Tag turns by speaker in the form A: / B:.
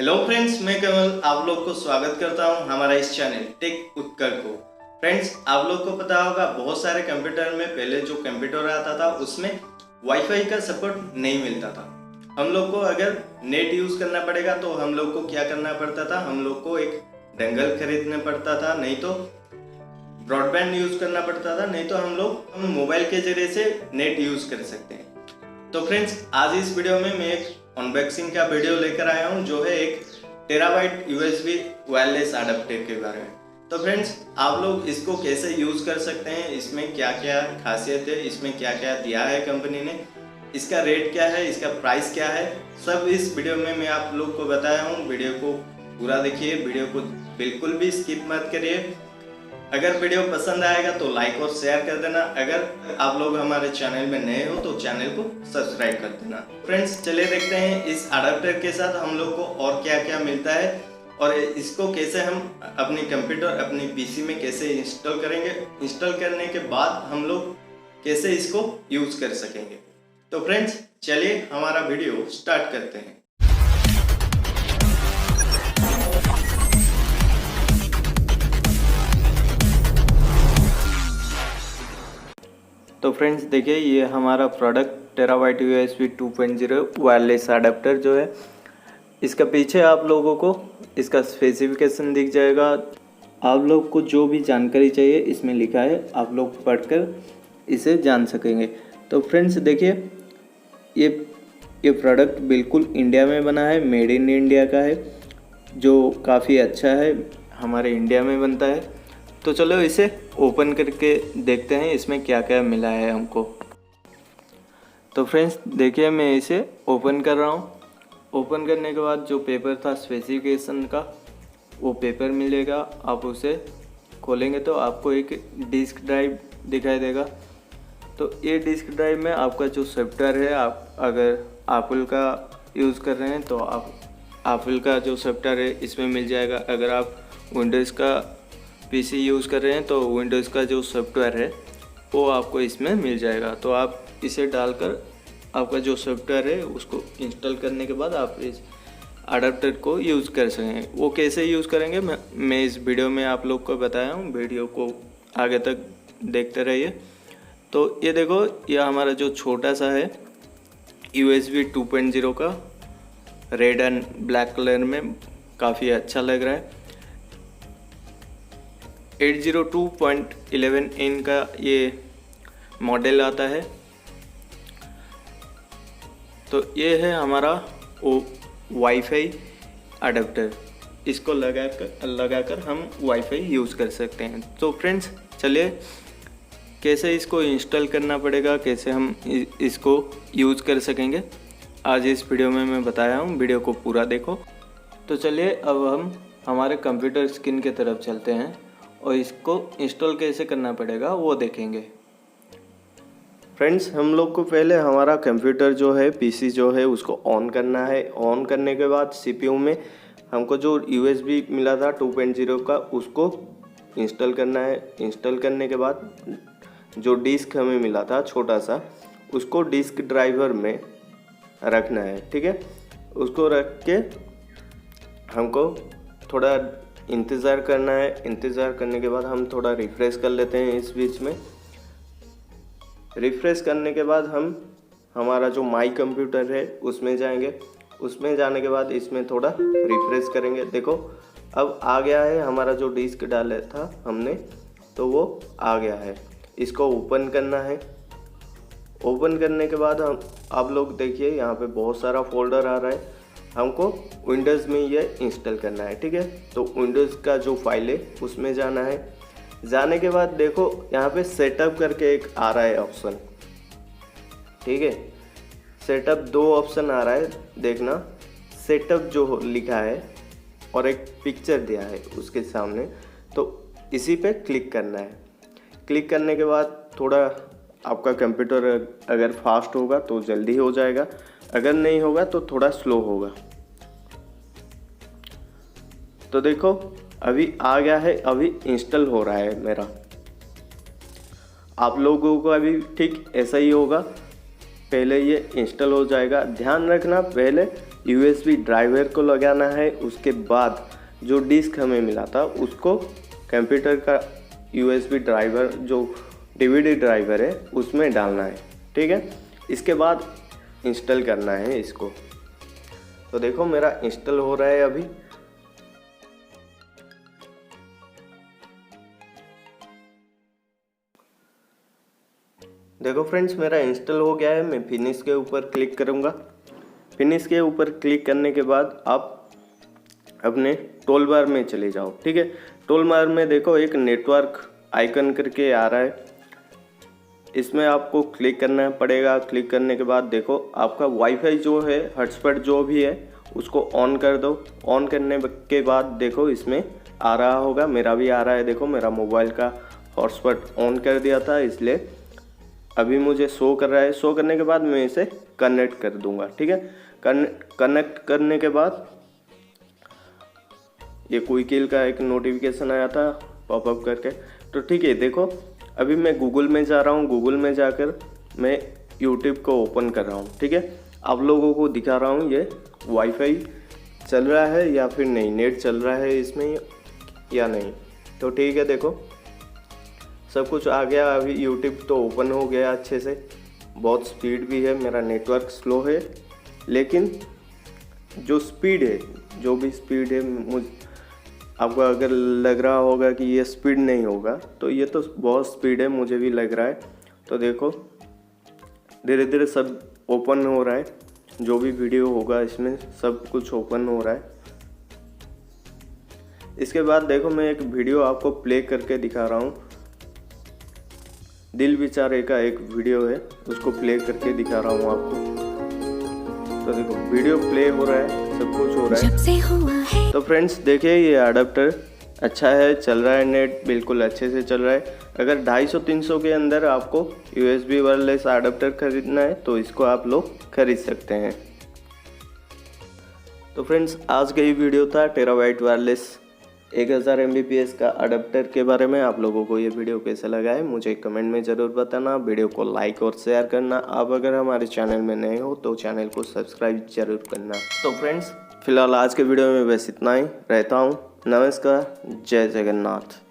A: Hello friends, मैं कमल आप लोग को स्वागत करता हूं हमारा इस चैनल टेक उत्कल को। फ्रेंड्स, आप लोग को पता होगा बहुत सारे कंप्यूटर में पहले जो कंप्यूटर आता था उसमें वाईफाई का सपोर्ट नहीं मिलता था। हम लोग को अगर नेट यूज करना पड़ेगा तो हम लोग को क्या करना पड़ता था, हम लोग को एक डंगल खरीदना पड़ता था, नहीं तो ब्रॉडबैंड यूज करना पड़ता था, नहीं तो हम मोबाइल के जरिए से नेट यूज कर सकते हैं। तो फ्रेंड्स, आज इस वीडियो में मैं एक अनबॉक्सिंग का वीडियो लेकर आया हूं जो है एक टेराबाइट यूएसबी वायरलेस अडेप्टर के बारे में। तो फ्रेंड्स, आप लोग इसको कैसे यूज कर सकते हैं, इसमें क्या क्या खासियत है, इसमें क्या क्या दिया है कंपनी ने, इसका रेट क्या है, इसका प्राइस क्या है, सब इस वीडियो में मैं आप लोग को बताया हूँ। वीडियो को पूरा देखिए, वीडियो को बिल्कुल भी स्किप मत करिए। अगर वीडियो पसंद आएगा तो लाइक और शेयर कर देना। अगर आप लोग हमारे चैनल में नए हो तो चैनल को सब्सक्राइब कर देना। फ्रेंड्स, चलिए देखते हैं इस अडेप्टर के साथ हम लोग को और क्या क्या मिलता है और इसको कैसे हम अपने कंप्यूटर अपनी पीसी में कैसे इंस्टॉल करेंगे, इंस्टॉल करने के बाद हम लोग कैसे इसको यूज कर सकेंगे। तो फ्रेंड्स, चलिए हमारा वीडियो स्टार्ट करते हैं। तो फ्रेंड्स देखिए, ये हमारा product terabyte USB 2.0 wireless adapter जो है, इसका पीछे आप लोगों को इसका स्पेसिफिकेशन दिख जाएगा। आप लोग को जो भी जानकारी चाहिए इसमें लिखा है, आप लोग पढ़कर इसे जान सकेंगे। तो फ्रेंड्स देखिए, ये प्रोडक्ट बिल्कुल इंडिया में बना है, मेड इन इंडिया का है, जो काफ़ी अच्छा है, हमारे इंडिया में बनता है। तो चलो इसे ओपन करके देखते हैं इसमें क्या क्या मिला है हमको। तो फ्रेंड्स देखिए, मैं इसे ओपन कर रहा हूँ। ओपन करने के बाद जो पेपर था स्पेसिफिकेशन का, वो पेपर मिलेगा। आप उसे खोलेंगे तो आपको एक डिस्क ड्राइव दिखाई देगा। तो ये डिस्क ड्राइव में आपका जो सॉफ्टवेयर है, आप अगर एप्पल का यूज़ कर रहे हैं तो आप एप्पल का जो सॉफ्टवेयर है इसमें मिल जाएगा। अगर आप विंडोज़ का पीसी यूज़ कर रहे हैं तो विंडोज़ का जो सॉफ्टवेयर है वो आपको इसमें मिल जाएगा। तो आप इसे डालकर आपका जो सॉफ्टवेयर है उसको इंस्टॉल करने के बाद आप इस अडेप्टर को यूज़ कर सकेंगे। वो कैसे यूज़ करेंगे मैं इस वीडियो में आप लोग को बताया हूँ। वीडियो को आगे तक देखते रहिए। तो ये देखो, ये हमारा जो छोटा सा है USB 2.0 का, रेड एंड ब्लैक कलर में काफ़ी अच्छा लग रहा है। 802.11n का ये मॉडल आता है। तो ये है हमारा वाईफाई अडेप्टर। इसको लगाकर हम वाईफाई यूज़ कर सकते हैं। तो फ्रेंड्स चलिए, कैसे इसको इंस्टॉल करना पड़ेगा, कैसे हम इसको यूज़ कर सकेंगे, आज इस वीडियो में मैं बताया हूँ। वीडियो को पूरा देखो। तो चलिए अब हम हमारे कंप्यूटर स्क्रीन की तरफ चलते हैं और इसको इंस्टॉल कैसे करना पड़ेगा वो देखेंगे। फ्रेंड्स, हम लोग को पहले हमारा कंप्यूटर जो है, पीसी जो है, उसको ऑन करना है। ऑन करने के बाद सीपीयू में हमको जो यूएसबी मिला था 2.0 का, उसको इंस्टॉल करना है। इंस्टॉल करने के बाद जो डिस्क हमें मिला था छोटा सा, उसको डिस्क ड्राइवर में रखना है। ठीक है, उसको रख के हमको थोड़ा इंतज़ार करना है। इंतज़ार करने के बाद हम थोड़ा रिफ़्रेश कर लेते हैं इस बीच में। रिफ़्रेश करने के बाद हम हमारा जो माई कंप्यूटर है उसमें जाएंगे। उसमें जाने के बाद इसमें थोड़ा रिफ़्रेश करेंगे। देखो, अब आ गया है हमारा जो डिस्क डाला था हमने, तो वो आ गया है। इसको ओपन करना है। ओपन करने के बाद आप लोग देखिए, यहाँ पे बहुत सारा फोल्डर आ रहा है। हमको विंडोज़ में ये इंस्टॉल करना है। ठीक है, तो विंडोज़ का जो फाइल है उसमें जाना है। जाने के बाद देखो, यहाँ पे सेटअप करके एक आ रहा है ऑप्शन। ठीक है, सेटअप 2 ऑप्शन आ रहा है, देखना। सेटअप जो लिखा है और एक पिक्चर दिया है उसके सामने, तो इसी पे क्लिक करना है। क्लिक करने के बाद थोड़ा आपका कंप्यूटर अगर फास्ट होगा तो जल्दी हो जाएगा, अगर नहीं होगा तो थोड़ा स्लो होगा। तो देखो, अभी आ गया है, अभी इंस्टॉल हो रहा है मेरा। आप लोगों को अभी ठीक ऐसा ही होगा, पहले ये इंस्टॉल हो जाएगा। ध्यान रखना, पहले यूएसबी ड्राइवर को लगाना है। उसके बाद जो डिस्क हमें मिला था उसको कंप्यूटर का यूएसबी ड्राइवर जो डीवीडी ड्राइवर है उसमें डालना है, ठीक है। इसके बाद इंस्टॉल करना है इसको। तो देखो मेरा इंस्टॉल हो रहा है अभी। देखो फ्रेंड्स मेरा इंस्टॉल हो गया है। मैं फिनिश के ऊपर क्लिक करूँगा। फिनिश के ऊपर क्लिक करने के बाद आप अपने टूल बार में चले जाओ, ठीक है। टूल बार में देखो एक नेटवर्क आइकन करके आ रहा है, इसमें आपको क्लिक करना पड़ेगा। क्लिक करने के बाद देखो आपका वाईफाई जो है, हॉटस्पॉट जो भी है उसको ऑन कर दो। ऑन करने के बाद देखो इसमें आ रहा होगा, मेरा भी आ रहा है। देखो मेरा मोबाइल का हॉटस्पॉट ऑन कर दिया था, इसलिए अभी मुझे शो कर रहा है। शो करने के बाद मैं इसे कनेक्ट कर दूंगा, ठीक है। कनेक्ट करने के बाद ये क्विकिल का एक नोटिफिकेशन आया था पॉपअप करके, तो ठीक है। देखो अभी मैं गूगल में जा रहा हूँ। गूगल में जाकर मैं यूट्यूब को ओपन कर रहा हूँ, ठीक है। आप लोगों को दिखा रहा हूँ ये वाईफाई चल रहा है या फिर नहीं, नेट चल रहा है इसमें या नहीं। तो ठीक है, देखो सब कुछ आ गया। अभी यूट्यूब तो ओपन हो गया अच्छे से, बहुत स्पीड भी है। मेरा नेटवर्क स्लो है, लेकिन जो स्पीड है, जो भी स्पीड है, आपको अगर लग रहा होगा कि ये स्पीड नहीं होगा, तो ये तो बहुत स्पीड है, मुझे भी लग रहा है। तो देखो धीरे धीरे सब ओपन हो रहा है, जो भी वीडियो होगा इसमें सब कुछ ओपन हो रहा है। इसके बाद देखो मैं एक वीडियो आपको प्ले करके दिखा रहा हूँ। दिल बेचारे का एक वीडियो है, उसको प्ले करके दिखा रहा हूँ आपको। तो देखो वीडियो प्ले हो रहा है, सब कुछ हो रहा है। तो फ्रेंड्स देखिए ये अडाप्टर अच्छा है, चल रहा है, नेट बिल्कुल अच्छे से चल रहा है। अगर 250-300 के अंदर आपको यूएसबी वायरलेस अडाप्टर खरीदना है तो इसको आप लोग खरीद सकते हैं। तो फ्रेंड्स आज का ये वीडियो था टेराबाइट वायरलेस 1000 Mbps का अडाप्टर के बारे में। आप लोगों को ये वीडियो कैसा लगा है मुझे कमेंट में ज़रूर बताना। वीडियो को लाइक और शेयर करना। आप अगर हमारे चैनल में नए हो तो चैनल को सब्सक्राइब जरूर करना। तो फ्रेंड्स फिलहाल आज के वीडियो में बस इतना ही। रहता हूँ, नमस्कार, जय जगन्नाथ।